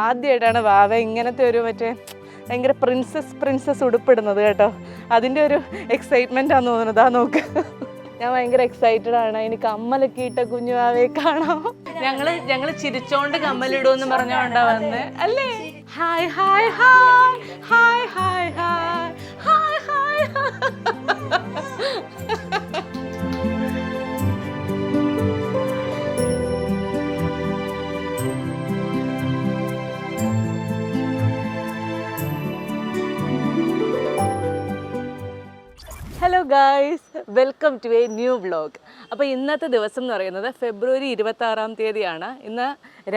ആദ്യമായിട്ടാണ് വാവ ഇങ്ങനത്തെ ഒരു മറ്റേ ഭയങ്കര പ്രിൻസസ് ഉടുപ്പിടുന്നത് കേട്ടോ. അതിൻ്റെ ഒരു എക്സൈറ്റ്മെൻ്റ് ആണെന്ന് തോന്നുന്നത്. ആ നോക്ക്, ഞാൻ ഭയങ്കര എക്സൈറ്റഡ് ആണ്. ഇനി കമ്മലൊക്കെ ഇട്ട കുഞ്ഞു വാവയെ കാണാം. ഞങ്ങള് ചിരിച്ചോണ്ട് കമ്മലിടുമെന്ന് പറഞ്ഞോണ്ടാ വന്ന് അല്ലേ. Hi hi hi hi hi hi hi hi. Hello guys, welcome to a new vlog. അപ്പോൾ ഇന്നത്തെ ദിവസം എന്ന് പറയുന്നത് ഫെബ്രുവരി 26 ഇന്ന്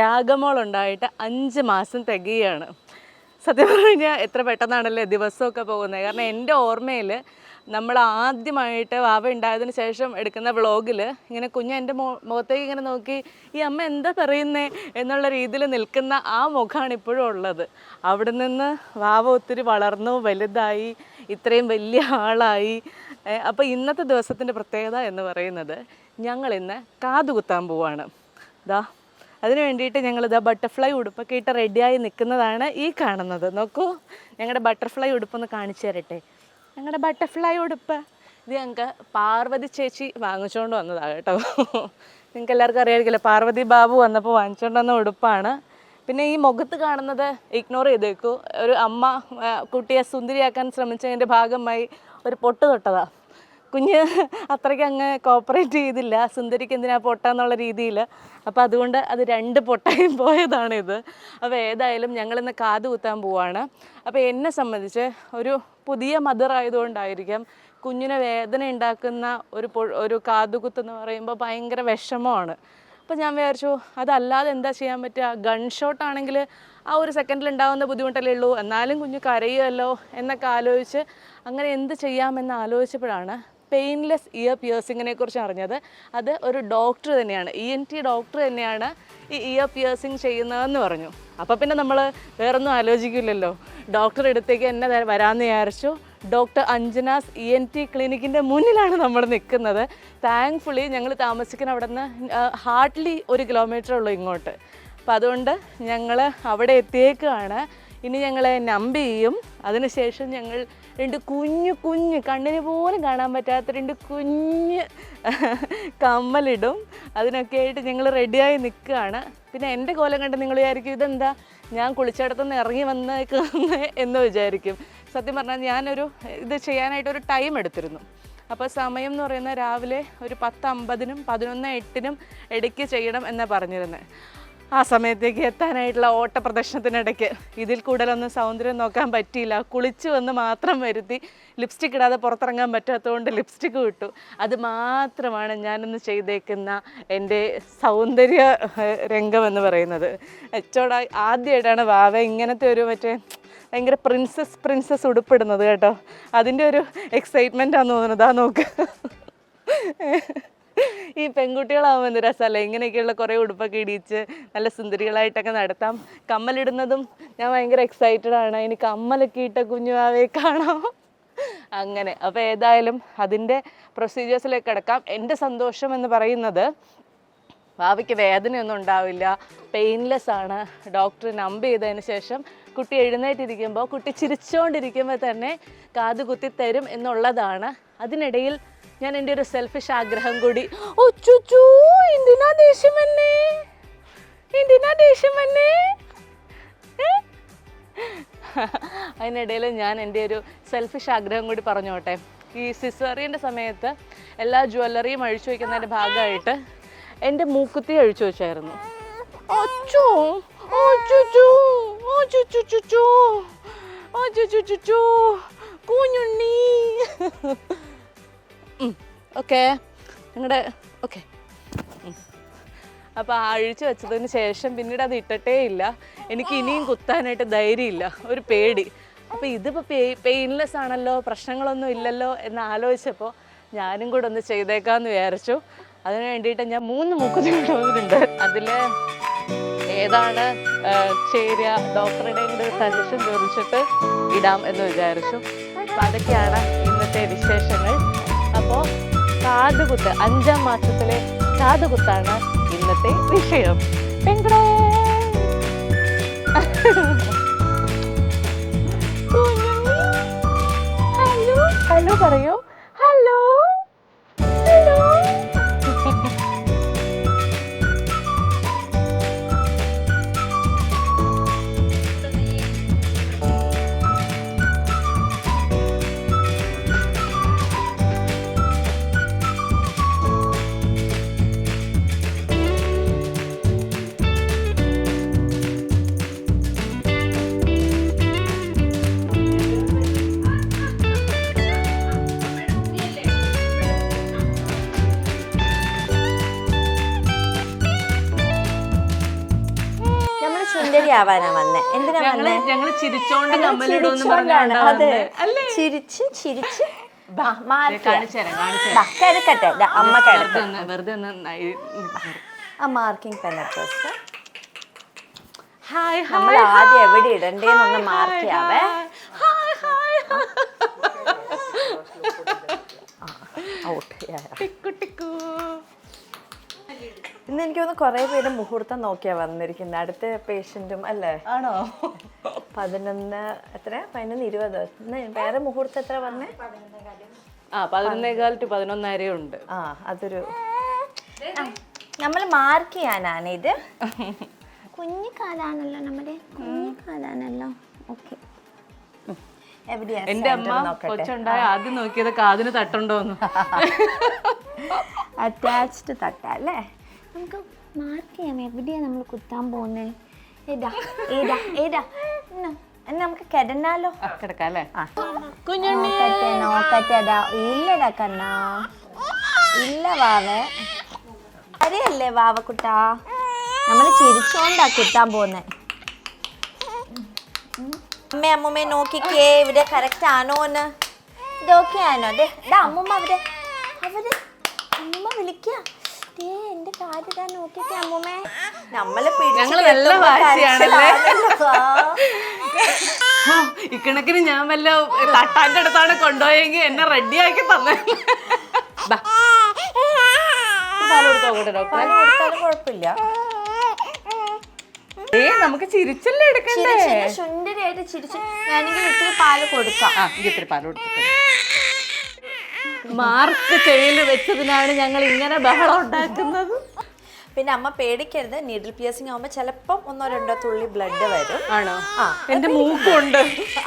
രാഗമോൾ ഉണ്ടായിട്ട് 5 മാസം തികയാണ്. സത്യം പറഞ്ഞു കഴിഞ്ഞാൽ എത്ര പെട്ടെന്നാണല്ലേ ദിവസമൊക്കെ പോകുന്നത്. കാരണം എൻ്റെ ഓർമ്മയിൽ നമ്മൾ ആദ്യമായിട്ട് വാവ ഉണ്ടായതിന് ശേഷം എടുക്കുന്ന വ്ളോഗിൽ ഇങ്ങനെ കുഞ്ഞ് എൻ്റെ മുഖത്തേക്ക് ഇങ്ങനെ നോക്കി ഈ അമ്മ എന്താ പറയുന്നേ എന്നുള്ള രീതിയിൽ നിൽക്കുന്ന ആ മുഖമാണ് ഇപ്പോഴും ഉള്ളത്. അവിടെ നിന്ന് വാവ ഒത്തിരി വളർന്നു വലുതായി ഇത്രയും വലിയ ആളായി. അപ്പോൾ ഇന്നത്തെ ദിവസത്തിൻ്റെ പ്രത്യേകത എന്ന് പറയുന്നത് ഞങ്ങളിന്ന് കാതുകുത്താൻ പോവാണ്. അതിന് വേണ്ടിയിട്ട് ഞങ്ങളിതാ ബട്ടർഫ്ലൈ ഉടുപ്പൊക്കെ ഇട്ട് റെഡിയായി നിൽക്കുന്നതാണ് ഈ കാണുന്നത്. നോക്കൂ, ഞങ്ങളുടെ ബട്ടർഫ്ലൈ ഉടുപ്പൊന്ന് കാണിച്ചു തരട്ടെ. ഞങ്ങളുടെ ബട്ടർഫ്ലൈ ഉടുപ്പ് ഇത് ഞങ്ങൾക്ക് പാർവതി ചേച്ചി വാങ്ങിച്ചുകൊണ്ട് വന്നതാണ് കേട്ടോ. നിങ്ങൾക്ക് എല്ലാവർക്കും അറിയാമായിരിക്കില്ല, പാർവതി ബാബു വന്നപ്പോൾ വാങ്ങിച്ചുകൊണ്ട് വന്ന ഉടുപ്പാണ്. പിന്നെ ഈ മുഖത്ത് കാണുന്നത് ഇഗ്നോർ ചെയ്തേക്കൂ. ഒരു അമ്മ കുട്ടിയെ സുന്ദരിയാക്കാൻ ശ്രമിച്ചതിൻ്റെ ഭാഗമായി ഒരു പൊട്ട് തൊട്ടതാണ്. കുഞ്ഞ് അത്രയ്ക്ക് അങ്ങ് കോപ്പറേറ്റ് ചെയ്തില്ല, സുന്ദരിക്ക് എന്തിനാ പൊട്ടാന്നുള്ള രീതിയിൽ. അപ്പോൾ അതുകൊണ്ട് അത് 2 പൊട്ടായും പോയതാണിത്. അപ്പോൾ ഏതായാലും ഞങ്ങളിന്ന് കാത് കുത്താൻ പോവാണ്. അപ്പോൾ എന്നെ സംബന്ധിച്ച് ഒരു പുതിയ മദർ ആയതുകൊണ്ടായിരിക്കാം കുഞ്ഞിനെ വേദന ഉണ്ടാക്കുന്ന ഒരു കാതുകുത്തെന്ന് പറയുമ്പോൾ ഭയങ്കര വിഷമമാണ്. അപ്പോൾ ഞാൻ വിചാരിച്ചു അതല്ലാതെ എന്താ ചെയ്യാൻ പറ്റുക. ഗൺ ഷോട്ട് ആണെങ്കിൽ ആ ഒരു സെക്കൻഡിൽ ഉണ്ടാകുന്ന ബുദ്ധിമുട്ടല്ലേ ഉള്ളൂ, എന്നാലും കുഞ്ഞ് കരയുമല്ലോ എന്നൊക്കെ ആലോചിച്ച് അങ്ങനെ എന്ത് ചെയ്യാമെന്ന് ആലോചിച്ചപ്പോഴാണ് പെയിൻലെസ് ഇയർ പിയേഴ്സിങ്ങിനെ കുറിച്ച് അറിഞ്ഞത്. അത് ഒരു ഡോക്ടർ തന്നെയാണ്, ENT ഡോക്ടർ തന്നെയാണ് ഈ ഇയർ പിയേഴ്സിങ് ചെയ്യുന്നതെന്ന് പറഞ്ഞു. അപ്പോൾ പിന്നെ നമ്മൾ വേറൊന്നും ആലോചിക്കില്ലല്ലോ, ഡോക്ടറുടെ അടുത്തേക്ക് എന്നെ വരാമെന്ന് വിചാരിച്ചു. ഡോക്ടർ അഞ്ജനാസ് ENT ക്ലിനിക്കിൻ്റെ മുന്നിലാണ് നമ്മൾ നിൽക്കുന്നത്. താങ്ക്ഫുള്ളി ഞങ്ങൾ താമസിക്കുന്ന അവിടെ നിന്ന് ഹാർഡ്ലി 1 കിലോമീറ്റർ ഉള്ളൂ ഇങ്ങോട്ട്. അപ്പം അതുകൊണ്ട് ഞങ്ങൾ അവിടെ എത്തിയേക്കാണ്. ഇനി ഞങ്ങളെ നമ്പ് ചെയ്യും. അതിനുശേഷം ഞങ്ങൾ 2 കുഞ്ഞു കണ്ണിന് പോലും കാണാൻ പറ്റാത്ത 2 കുഞ്ഞ് കമ്മലിടും. അതിനൊക്കെ ആയിട്ട് ഞങ്ങൾ റെഡിയായി നിൽക്കുകയാണ്. പിന്നെ എൻ്റെ കോലം കണ്ട് നിങ്ങൾ വിചാരിക്കും ഇതെന്താ ഞാൻ കുളിച്ചിടത്തുനിന്ന് ഇറങ്ങി വന്നേക്കുന്നത് എന്ന് വിചാരിക്കും. സത്യം പറഞ്ഞാൽ ഞാനൊരു ഇത് ചെയ്യാനായിട്ടൊരു ടൈം എടുത്തിരുന്നു. അപ്പോൾ സമയം എന്ന് പറയുന്നത് രാവിലെ ഒരു 10:50-നും 11:08-നും ഇടയ്ക്ക് ചെയ്യണം എന്നാണ് പറഞ്ഞിരുന്നത്. ആ സമയത്തേക്ക് എത്താനായിട്ടുള്ള ഓട്ടപ്രദർശനത്തിനിടയ്ക്ക് ഇതിൽ കൂടുതലൊന്നും സൗന്ദര്യം നോക്കാൻ പറ്റിയില്ല. കുളിച്ച് വന്ന് മാത്രം വരുത്തി ലിപ്സ്റ്റിക് ഇടാതെ പുറത്തിറങ്ങാൻ പറ്റാത്തതുകൊണ്ട് ലിപ്സ്റ്റിക്ക് വിട്ടു. അത് മാത്രമാണ് ഞാനിന്ന് ചെയ്തേക്കുന്ന എൻ്റെ സൗന്ദര്യ രംഗമെന്ന് പറയുന്നത്. ആദ്യമായിട്ടാണ് വാവ ഇങ്ങനത്തെ ഒരു മറ്റേ ഭയങ്കര പ്രിൻസസ് ഉടുപ്പിടുന്നത് കേട്ടോ. അതിൻ്റെ ഒരു എക്സൈറ്റ്മെൻ്റ് ആണെന്ന് തോന്നുന്നത്. ആ നോക്ക്, ഈ പെൺകുട്ടികളാവുമ്പോൾ എന്ത് രസമല്ലേ ഇങ്ങനെയൊക്കെയുള്ള കുറേ ഉടുപ്പൊക്കെ ഇടിച്ച് നല്ല സുന്ദരികളായിട്ടൊക്കെ നടത്താം. കമ്മലിടുന്നതും ഞാൻ ഭയങ്കര എക്സൈറ്റഡ് ആണ്. ഇനി കമ്മലൊക്കെ ഇട്ട കുഞ്ഞു വാവയെ കാണാം അങ്ങനെ. അപ്പോൾ ഏതായാലും അതിൻ്റെ പ്രൊസീജിയേഴ്സിലേക്ക് കിടക്കാം. എൻ്റെ സന്തോഷം എന്ന് പറയുന്നത് വാവയ്ക്ക് വേദനയൊന്നും ഉണ്ടാവില്ല, പെയിൻലെസ് ആണ്. ഡോക്ടർ നമ്പ് ചെയ്തതിന് ശേഷം കുട്ടി എഴുന്നേറ്റിരിക്കുമ്പോൾ, കുട്ടി ചിരിച്ചുകൊണ്ടിരിക്കുമ്പോൾ തന്നെ കാത് കുത്തി തരും എന്നുള്ളതാണ്. അതിനിടയിൽ ഞാൻ എൻ്റെ ഒരു സെൽഫിഷ് ആഗ്രഹം കൂടി, എന്തിനാ ദേഷ്യം വന്നേ അതിനിടയിൽ ഞാൻ എൻ്റെ ഒരു സെൽഫിഷ് ആഗ്രഹം കൂടി പറഞ്ഞോട്ടെ. ഈ സിസേറിയൻ്റെ സമയത്ത് എല്ലാ ജ്വല്ലറിയും അഴിച്ചു വയ്ക്കുന്നതിൻ്റെ ഭാഗമായിട്ട് എൻ്റെ മൂക്കുത്തി അഴിച്ചു വെച്ചായിരുന്നു. കുഞ്ഞുണ്ണി ഓക്കെ ഞങ്ങളുടെ ഓക്കെ. അപ്പോൾ അഴിച്ചു വെച്ചതിന് ശേഷം പിന്നീട് അത് ഇട്ടിട്ടേ ഇല്ല. എനിക്ക് ഇനിയും കുത്താനായിട്ട് ധൈര്യമില്ല, ഒരു പേടി. അപ്പോൾ ഇതിപ്പോൾ പെയിൻലെസ് ആണല്ലോ, പ്രശ്നങ്ങളൊന്നും ഇല്ലല്ലോ എന്ന് ആലോചിച്ചപ്പോൾ ഞാനും കൂടെ ഒന്ന് ചെയ്തേക്കാമെന്ന് വിചാരിച്ചു. അതിന് വേണ്ടിയിട്ട് ഞാൻ 3 മൂക്കുത്തി കൊണ്ടുവന്നിട്ടുണ്ട്. അതിൽ ഏതാണ് ചേരുക ഡോക്ടറുടെ കൂടെ സജഷൻ ചോദിച്ചിട്ട് ഇടാം എന്ന് വിചാരിച്ചു. അപ്പോൾ അതൊക്കെയാണ് ഇന്നത്തെ വിശേഷങ്ങൾ. അപ്പോൾ കാതുകുത്ത്, 5ാം മാസത്തിലെ കാതുകുത്താണ് ഇന്നത്തെ വിഷയം. ഹലോ പറയൂ. Hello hello. സുന്ദരിയാവാനാ വന്നേ. എന്തിനാ വന്നേ? ഞങ്ങള് ചിരിച്ചോണ്ട് ചിരിച്ച് ചിരിച്ച് അമ്മ മാർക്കിംഗ് പെൻ ഫസ്റ്റ്. ഹായ് നമ്മൾ ആദ്യം എവിടെ ഇടണ്ടേന്നൊന്ന് മാർക്ക് ചെയ്യാവേ. ഇന്ന് എനിക്ക് തോന്നുന്നു കുറെ പേര് മുഹൂർത്തം നോക്കിയാ വന്നിരിക്കുന്നത്. അടുത്ത പേഷ്യന്റും അല്ലേ? ആണോ? 11 എത്ര 11:20. വേറെ മുഹൂർത്തം എത്ര പറഞ്ഞേ? 11:15 to 11:30 ഉണ്ട്. അതൊരു നമ്മൾ മാർക്ക് ചെയ്യാനാണ് ഇത്. കുഞ്ഞു കാലാണല്ലോ നമ്മുടെ, കുഞ്ഞു കാലാണല്ലോ. ഓക്കെ. എന്റെ അമ്മ കൊച്ചുണ്ടായ ആദ്യം നോക്കിയത് കാതിന് തട്ടുണ്ടോന്ന്. അറ്റാച്ച്ഡ് തട്ട അല്ലേ? നമുക്ക് മാർക്ക് ചെയ്യാം എവിടെയാ നമ്മൾ കുത്താൻ പോകുന്നത്. ഏതാ ഏതാ ഏതാ എന്നാ നമുക്ക് കിടന്നാലോ? കിടക്കാം അല്ലേ? നോക്കട്ടെടാ. ഇല്ലടാ കണ്ണാ, ഇല്ല വാവേ. അറിയല്ലേ വാവക്കുട്ടാ, നമ്മൾ ചിരിച്ചോണ്ടാ കുത്താൻ പോകുന്നേ. അമ്മൂമ്മയെ നോക്കിക്കേ ഇവിടെ കറക്റ്റ് ആണോന്ന്. ഇതൊക്കെ ആണോ? അതെ അമ്മൂമ്മ അവര് അമ്മൂമ്മ വിളിക്ക. എന്റെ കാര്യം നോക്കിക്കേ അമ്മൂമ്മേ. നമ്മള് നല്ല വാശിയാണല്ലേ? ഇക്കണക്കിന് ഞാൻ വല്ല തട്ടാന്റെ അടുത്താണ് കൊണ്ടുപോയെങ്കിൽ എന്നെ റെഡിയാക്കി തന്നെ. കുഴപ്പമില്ല. നമുക്ക് ചിരിച്ചല്ലേ എടുക്കണ്ടേ? സുന്ദരിയായിട്ട് ചിരിച്ച് വേണമെങ്കിൽ ഇത്തിരി പാല് കൊടുക്കാം. ഇത്തിരി പാല് കൊടുത്തിട്ട് മാർക്ക് ചെയ്യല് വെച്ചതിനാണ് ഞങ്ങൾ ഇങ്ങനെ ബഹളം ഉണ്ടാക്കുന്നത്. പിന്നെ അമ്മ പേടിക്കരുത്, നീഡിൽ പിയേഴ്സിംഗ് ആകുമ്പോൾ ചിലപ്പം 1-2 തുള്ളി ബ്ലഡ് വരും. ആണോ? എന്റെ മൂക്കുണ്ട്.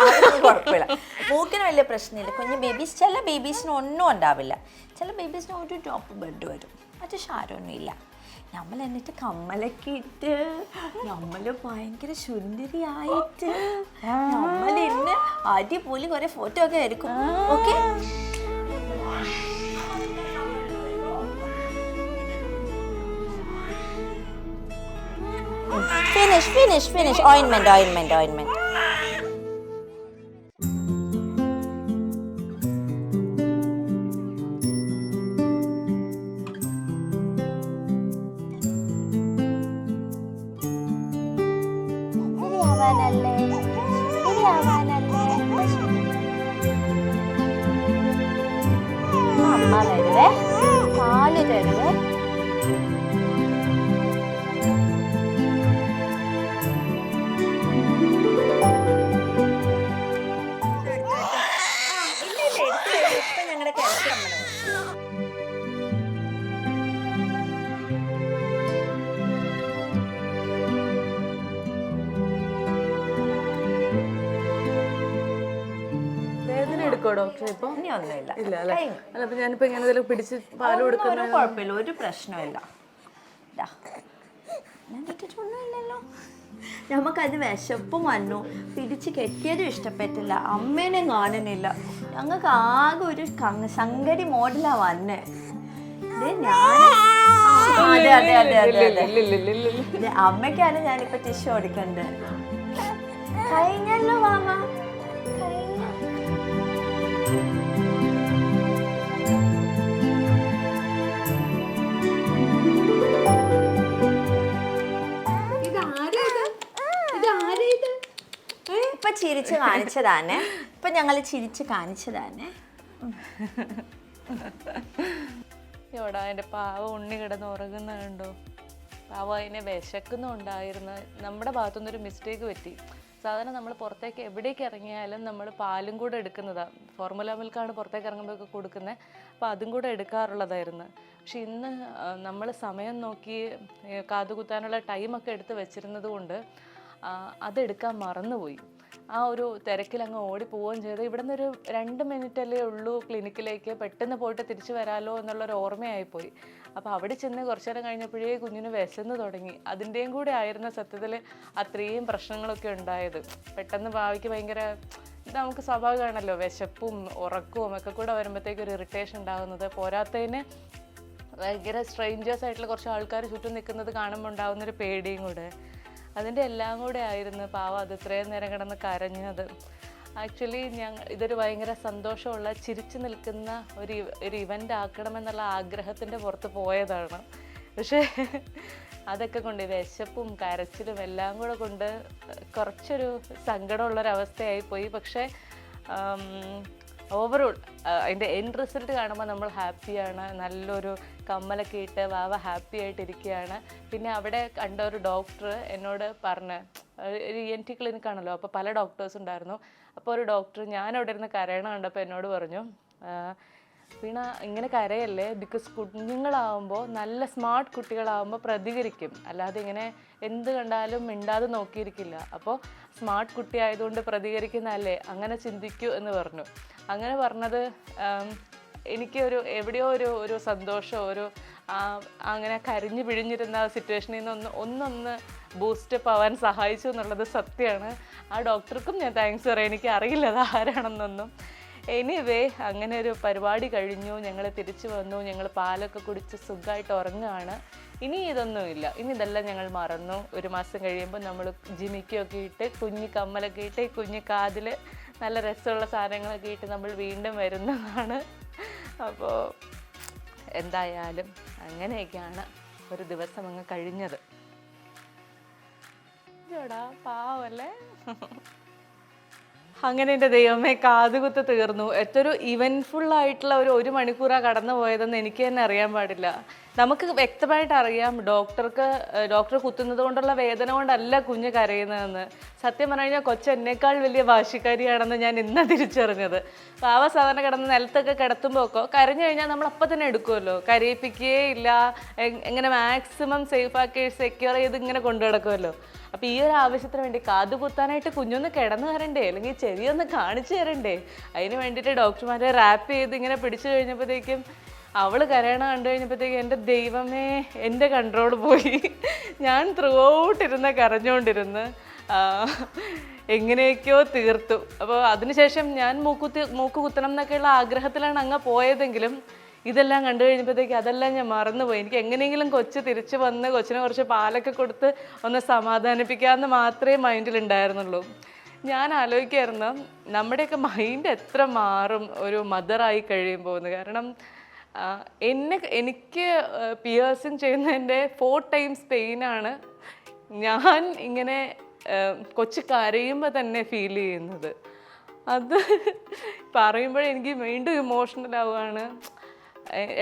അതൊന്നും കുഴപ്പമില്ല, മൂക്കിന് വലിയ പ്രശ്നമില്ല. കുഞ്ഞ് ബേബീസ്, ചില ബേബീസിന് ഒന്നും ഉണ്ടാവില്ല. ചില ബേബീസിന് ഒരു ഡ്രോപ്പ് ബ്ലഡ് വരും. അത് ഷാരൊന്നുമില്ല. നമ്മൾ എന്നിട്ട് കമ്മലൊക്കെ ഇട്ട് നമ്മള് ഭയങ്കര സുന്ദരിയായിട്ട് നമ്മൾ ഇന്ന് അടിപൊളി കുറെ ഫോട്ടോ ഒക്കെ ആയിരിക്കും. ഓക്കെ. Finish. Ointment. അമ്മ തരുവേ, പാല് തരുവേ. ഞാനിപ്പോ ഇങ്ങനെ പിടിച്ച് പാല് കൊടുക്കുന്ന കുഴപ്പമില്ല, ഒരു പ്രശ്നമില്ല. ഒന്നുമില്ലല്ലോ. നമുക്കത് വിശപ്പും വന്നു, പിടിച്ച് കെട്ടിയതും ഇഷ്ടപ്പെട്ടില്ല, അമ്മേനെ കാണുന്നില്ല. ഞങ്ങൾക്ക് ആകെ ഒരു സങ്കടി മോഡലാ വന്നേ. അമ്മയ്ക്കാണ് ഞാനിപ്പോ ടിഷ്യൂ കൊടുക്കണ്ടേ. കഴിഞ്ഞല്ലോ മാമ. ഇപ്പൊ ചിരിച്ച് കാണിച്ചതാണ്. ഇപ്പൊ ഞങ്ങള് ചിരിച്ച് കാണിച്ചതാണ്. എവിടാ എൻ്റെ പാവ ഉണ്ണി കിടന്ന് ഉറങ്ങുന്ന കണ്ടോ. പാവ അതിനെ വിശക്കുന്നുണ്ടായിരുന്നു. നമ്മുടെ ഭാഗത്തുനിന്നൊരു മിസ്റ്റേക്ക് പറ്റി. സാധാരണ നമ്മൾ പുറത്തേക്ക് എവിടേക്ക് ഇറങ്ങിയാലും നമ്മൾ പാലും കൂടെ എടുക്കുന്നതാണ്. ഫോർമുല മിൽക്കാണ് പുറത്തേക്ക് ഇറങ്ങുമ്പോഴൊക്കെ കൊടുക്കുന്നത്. അപ്പോൾ അതും കൂടെ എടുക്കാറുള്ളതായിരുന്നു. പക്ഷെ ഇന്ന് നമ്മൾ സമയം നോക്കി കാതുകുത്താനുള്ള ടൈമൊക്കെ എടുത്ത് വെച്ചിരുന്നത് കൊണ്ട് അതെടുക്കാൻ മറന്നുപോയി. ആ ഒരു തിരക്കിൽ അങ്ങ് ഓടിപ്പോവുകയും ചെയ്തു. ഇവിടെ നിന്നൊരു 2 മിനിറ്റല്ലേ ഉള്ളൂ ക്ലിനിക്കിലേക്ക്, പെട്ടെന്ന് പോയിട്ട് തിരിച്ചു വരാമല്ലോ എന്നുള്ളൊരു ഓർമ്മയായിപ്പോയി. അപ്പോൾ അവിടെ ചെന്ന് കുറച്ചു നേരം കഴിഞ്ഞപ്പോഴേ കുഞ്ഞിന് വിശന്ന് തുടങ്ങി. അതിൻ്റെയും കൂടെ ആയിരുന്ന സത്യത്തിൽ അത്രയും പ്രശ്നങ്ങളൊക്കെ ഉണ്ടായത്. പെട്ടെന്ന് ഭാവിക്ക് ഭയങ്കര നമുക്ക് സ്വാഭാവികമാണല്ലോ, വിശപ്പും ഉറക്കവും ഒക്കെ കൂടെ വരുമ്പോഴത്തേക്ക് ഒരു ഇറിറ്റേഷൻ ഉണ്ടാകുന്നത്. പോരാത്തതിന് ഭയങ്കര സ്ട്രേഞ്ചേഴ്സ് ആയിട്ടുള്ള കുറച്ച് ആൾക്കാർ ചുറ്റും നിൽക്കുന്നത് കാണുമ്പോൾ ഉണ്ടാകുന്നൊരു പേടിയും കൂടെ. അതിൻ്റെ എല്ലാം കൂടെ ആയിരുന്നു പാവം അത് ഇത്രയും നേരം കിടന്ന് കരഞ്ഞത്. ആക്ച്വലി ഇതൊരു ഭയങ്കര സന്തോഷമുള്ള ചിരിച്ചു നിൽക്കുന്ന ഒരു ഇവൻ്റ് ആക്കണമെന്നുള്ള ആഗ്രഹത്തിൻ്റെ പുറത്ത് പോയതാണ്. പക്ഷേ അതൊക്കെ കൊണ്ട് വിശപ്പും കരച്ചിലും എല്ലാം കൂടെ കൊണ്ട് കുറച്ചൊരു സങ്കടമുള്ളൊരവസ്ഥയായിപ്പോയി. പക്ഷേ ഓവറോൾ അതിൻ്റെ എൻഡ് റിസൾട്ട് കാണുമ്പോൾ നമ്മൾ ഹാപ്പിയാണ്. നല്ലൊരു കമ്മലൊക്കെ ഇട്ട് വാവ ഹാപ്പി ആയിട്ടിരിക്കുകയാണ്. പിന്നെ അവിടെ കണ്ട ഒരു ഡോക്ടർ എന്നോട് പറഞ്ഞ്, ഒരു ENT ക്ലിനിക്കാണല്ലോ, അപ്പോൾ പല ഡോക്ടേഴ്സ് ഉണ്ടായിരുന്നു. അപ്പോൾ ഒരു ഡോക്ടർ ഞാനവിടെ ഇരുന്ന് കരയണ കണ്ടപ്പോൾ എന്നോട് പറഞ്ഞു, വീണ ഇങ്ങനെ കരയല്ലേ, ബിക്കോസ് കുഞ്ഞുങ്ങളാവുമ്പോൾ നല്ല സ്മാർട്ട് കുട്ടികളാവുമ്പോൾ പ്രതികരിക്കും, അല്ലാതെ ഇങ്ങനെ എന്ത് കണ്ടാലും മിണ്ടാതെ നോക്കിയിരിക്കില്ല. അപ്പോൾ സ്മാർട്ട് കുട്ടി ആയതുകൊണ്ട് പ്രതികരിക്കുന്നതല്ലേ, അങ്ങനെ ചിന്തിക്കൂ എന്ന് പറഞ്ഞു. അങ്ങനെ പറഞ്ഞത് എനിക്ക് എവിടെയോ ഒരു സന്തോഷം, അങ്ങനെ കരിഞ്ഞു പിഴിഞ്ഞിരുന്ന സിറ്റുവേഷനിൽ നിന്ന് ഒന്നൊന്ന് ബൂസ്റ്റപ്പ് ആവാൻ സഹായിച്ചു എന്നുള്ളത് സത്യമാണ്. ആ ഡോക്ടർക്കും ഞാൻ താങ്ക്സ് പറയാം. എനിക്ക് അറിയില്ല അത് ആരാണെന്നൊന്നും. എനിവേ അങ്ങനെ ഒരു പരിപാടി കഴിഞ്ഞു, ഞങ്ങൾ തിരിച്ചു വന്നു, ഞങ്ങൾ പാലൊക്കെ കുടിച്ച് സുഖമായിട്ട് ഉറങ്ങുകയാണ്. ഇനി ഇതൊന്നുമില്ല, ഇനി ഇതെല്ലാം ഞങ്ങൾ മറന്നു. 1 മാസം കഴിയുമ്പോൾ നമ്മൾ ജിമിക്കൊക്കെ ഇട്ട് കുഞ്ഞി കമ്മലൊക്കെ ഇട്ട് കുഞ്ഞി കാതിൽ നല്ല രസമുള്ള സാധനങ്ങളൊക്കെ ഇട്ട് നമ്മൾ വീണ്ടും വരുന്നതാണ്. അപ്പോൾ എന്തായാലും അങ്ങനെയൊക്കെയാണ് ഒരു ദിവസം അങ്ങ് കഴിഞ്ഞത്. ഇതോടാ പാവല്ലേ. അങ്ങനെ എൻ്റെ ദൈവമേ കാതുകുത്ത് തീർന്നു. എത്രയൊരു ഇവൻറ്റ്ഫുള്ളായിട്ടുള്ള 1 മണിക്കൂറാണ് കടന്നു പോയതെന്ന് എനിക്ക് തന്നെ അറിയാൻ പാടില്ല. നമുക്ക് വ്യക്തമായിട്ട് അറിയാം ഡോക്ടർ കുത്തുന്നത് കൊണ്ടുള്ള വേദന കൊണ്ടല്ല കുഞ്ഞ് കരയുന്നതെന്ന്. സത്യം പറഞ്ഞു കഴിഞ്ഞാൽ കൊച്ചെന്നേക്കാൾ വലിയ വാശിക്കാരിയാണെന്ന് ഞാൻ ഇന്നാണ് തിരിച്ചറിഞ്ഞത്. പാവ സാധാരണ കിടന്ന് നിലത്തൊക്കെ കിടത്തുമ്പോഴൊക്കെ കരഞ്ഞു കഴിഞ്ഞാൽ നമ്മൾ അപ്പം തന്നെ എടുക്കുമല്ലോ, കരയിപ്പിക്കുകയേ ഇല്ല, എങ്ങനെ മാക്സിമം സേഫാക്കി സെക്യൂർ ചെയ്ത് ഇങ്ങനെ കൊണ്ടു നടക്കുമല്ലോ. അപ്പോൾ ഈ ഒരു ആവശ്യത്തിന് വേണ്ടി കാത് കുത്താനായിട്ട് കുഞ്ഞൊന്ന് കിടന്നു തരണ്ടേ, അല്ലെങ്കിൽ ചെവിയൊന്ന് കാണിച്ചു തരണ്ടേ, അതിന് വേണ്ടിയിട്ട് ഡോക്ടർമാരെ റാപ്പ് ചെയ്ത് ഇങ്ങനെ പിടിച്ചു കഴിഞ്ഞപ്പോഴത്തേക്കും അവൾ കരയണ കണ്ടു കഴിഞ്ഞപ്പോഴത്തേക്കും എൻ്റെ ദൈവമേ എൻ്റെ കൺട്രോൾ പോയി. ഞാൻ ത്രൂ ഔട്ട് ഇരുന്ന് കരഞ്ഞുകൊണ്ടിരുന്ന് എങ്ങനെയൊക്കെയോ തീർത്തു. അപ്പോൾ അതിനുശേഷം ഞാൻ മൂക്ക് കുത്തണം എന്നൊക്കെയുള്ള ആഗ്രഹത്തിലാണ് അങ്ങ് പോയതെങ്കിലും ഇതെല്ലാം കണ്ടു കഴിഞ്ഞപ്പോഴത്തേക്ക് അതെല്ലാം ഞാൻ മറന്നുപോയി. എനിക്ക് എങ്ങനെയെങ്കിലും കൊച്ച് തിരിച്ച് വന്ന് കൊച്ചിനെ കുറച്ച് പാലൊക്കെ കൊടുത്ത് ഒന്ന് സമാധാനിപ്പിക്കാമെന്ന് മാത്രമേ മൈൻഡിലുണ്ടായിരുന്നുള്ളൂ. ഞാൻ ആലോചിക്കായിരുന്നു നമ്മുടെയൊക്കെ മൈൻഡ് എത്ര മാറും ഒരു മദറായി കഴിയുമ്പോൾ എന്ന്. കാരണം എനിക്ക് പിയേഴ്സിങ് ചെയ്യുന്നതിൻ്റെ 4 ടൈംസ് പെയിനാണ് ഞാൻ ഇങ്ങനെ കൊച്ച് കരയുമ്പോൾ തന്നെ ഫീൽ ചെയ്യുന്നത്. അത് പറയുമ്പോഴെനിക്ക് വീണ്ടും ഇമോഷണൽ ആവുകയാണ്.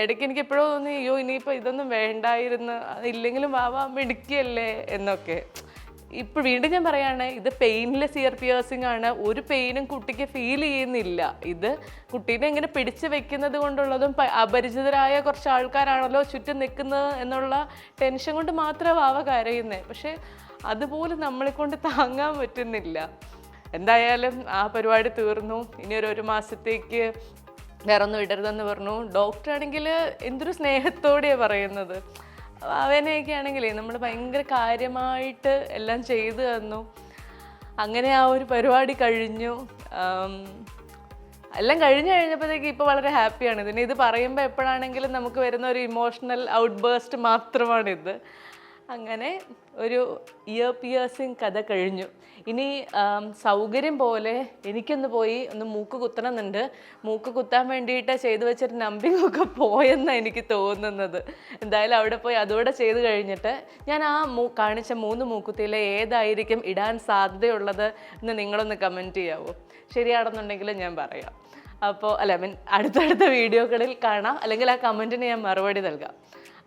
ഇടയ്ക്ക് എനിക്ക് എപ്പോഴും തോന്നി, അയ്യോ ഇനിയിപ്പോൾ ഇതൊന്നും വേണ്ടായിരുന്നു, ഇല്ലെങ്കിലും വാവാ മിടുക്കിയല്ലേ എന്നൊക്കെ. ഇപ്പോൾ വീണ്ടും ഞാൻ പറയുകയാണ്, ഇത് പെയിൻലെസ് ഇയർ പിയേഴ്സിംഗ് ആണ്. ഒരു പെയിനും കുട്ടിക്ക് ഫീൽ ചെയ്യുന്നില്ല. ഇത് കുട്ടീനെ ഇങ്ങനെ പിടിച്ച് വെക്കുന്നത് കൊണ്ടുള്ളതും അപരിചിതരായ കുറച്ച് ആൾക്കാരാണല്ലോ ചുറ്റും നിൽക്കുന്നത് എന്നുള്ള ടെൻഷൻ കൊണ്ട് മാത്രമേ വാവ കരയുന്നത്. പക്ഷേ അതുപോലെ നമ്മളെ കൊണ്ട് താങ്ങാൻ പറ്റുന്നില്ല. എന്തായാലും ആ പരിപാടി തീർന്നു. ഇനി ഒരു മാസത്തേക്ക് വേറെ ഒന്നും ഇടരുതെന്ന് പറഞ്ഞു. ഡോക്ടറാണെങ്കിൽ എന്തൊരു സ്നേഹത്തോടെയാണ് പറയുന്നത്. അവനെയൊക്കെ ആണെങ്കിലേ നമ്മൾ ഭയങ്കര കാര്യമായിട്ട് എല്ലാം ചെയ്തു തന്നു. അങ്ങനെ ആ ഒരു പരിപാടി കഴിഞ്ഞു. എല്ലാം കഴിഞ്ഞപ്പോഴത്തേക്ക് ഇപ്പോൾ വളരെ ഹാപ്പിയാണ്. ഇത് പറയുമ്പോൾ എപ്പോഴാണെങ്കിലും നമുക്ക് വരുന്ന ഒരു ഇമോഷണൽ ഔട്ട് ബേസ്റ്റ് മാത്രമാണിത്. അങ്ങനെ ഒരു ഇയർ പിയേഴ്സിങ് കഥ കഴിഞ്ഞു. ഇനി സൗകര്യം പോലെ എനിക്കൊന്ന് പോയി മൂക്ക് കുത്തണമെന്നുണ്ട്. മൂക്ക് കുത്താൻ വേണ്ടിയിട്ട് ചെയ്തു വെച്ചൊരു നമ്പിങ് ഒക്കെ പോയെന്നാണ് എനിക്ക് തോന്നുന്നത്. എന്തായാലും അവിടെ പോയി അതുകൂടെ ചെയ്ത് കഴിഞ്ഞിട്ട് ഞാൻ ആ കാണിച്ച 3 മൂക്കുത്തിയിൽ ഏതായിരിക്കും ഇടാൻ സാധ്യതയുള്ളത് എന്ന് നിങ്ങളൊന്ന് കമൻറ്റ് ചെയ്യാവോ? ശരിയാണെന്നുണ്ടെങ്കിൽ ഞാൻ പറയാം. അപ്പോൾ അല്ല മീൻ അടുത്തടുത്ത വീഡിയോകളിൽ കാണാം, അല്ലെങ്കിൽ ആ കമൻറ്റിന് ഞാൻ മറുപടി നൽകാം.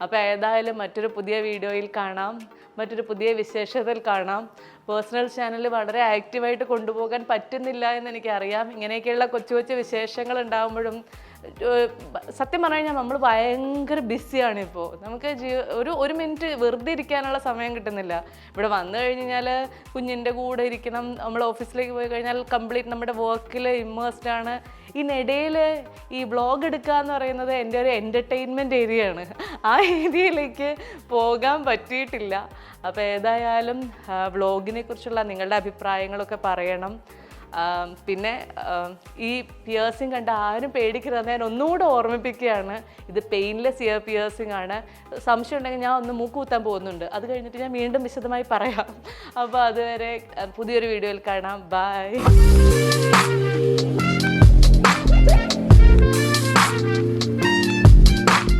അപ്പോൾ ഏതായാലും മറ്റൊരു പുതിയ വീഡിയോയിൽ കാണാം, മറ്റൊരു പുതിയ വിശേഷത്തിൽ കാണാം. പേഴ്സണൽ ചാനൽ വളരെ ആക്റ്റീവായിട്ട് കൊണ്ടുപോകാൻ പറ്റുന്നില്ല എന്ന് എനിക്കറിയാം. ഇങ്ങനെയൊക്കെയുള്ള കൊച്ചു കൊച്ചു വിശേഷങ്ങൾ ഉണ്ടാകുമ്പോഴും സത്യം പറഞ്ഞു കഴിഞ്ഞാൽ നമ്മൾ ഭയങ്കര ബിസിയാണ് ഇപ്പോൾ. നമുക്ക് ഒരു മിനിറ്റ് വെറുതെ ഇരിക്കാനുള്ള സമയം കിട്ടുന്നില്ല. ഇവിടെ വന്നു കഴിഞ്ഞാൽ കുഞ്ഞിൻ്റെ കൂടെ ഇരിക്കണം, നമ്മൾ ഓഫീസിലേക്ക് പോയി കഴിഞ്ഞാൽ കംപ്ലീറ്റ് നമ്മുടെ വർക്കിൽ ഇമ്മേഴ്സ്ഡ് ആണ്. ഇതിനിടയിൽ ഈ വ്ളോഗ് എടുക്കുക എന്ന് പറയുന്നത് എൻ്റെ ഒരു എൻ്റർടൈൻമെൻറ്റ് ഏരിയയാണ്. ആ ഏരിയയിലേക്ക് പോകാൻ പറ്റിയിട്ടില്ല. അപ്പോൾ ഏതായാലും വ്ളോഗിനെ കുറിച്ചുള്ള നിങ്ങളുടെ അഭിപ്രായങ്ങളൊക്കെ പറയണം. പിന്നെ ഈ പിയേഴ്സിങ് കണ്ട ആരും പേടിക്കരുത്, ഞാൻ ഒന്നുകൂടെ ഓർമ്മിപ്പിക്കുകയാണ്, ഇത് പെയിൻലെസ് ഇയർ പിയേഴ്സിംഗ് ആണ്. സംശയം ഉണ്ടെങ്കിൽ ഞാൻ ഒന്ന് മൂക്ക് കുത്താൻ പോകുന്നുണ്ട്, അത് കഴിഞ്ഞിട്ട് ഞാൻ വീണ്ടും വിശദമായി പറയാം. അപ്പോൾ അതുവരെ പുതിയൊരു വീഡിയോയിൽ കാണാം. ബൈ.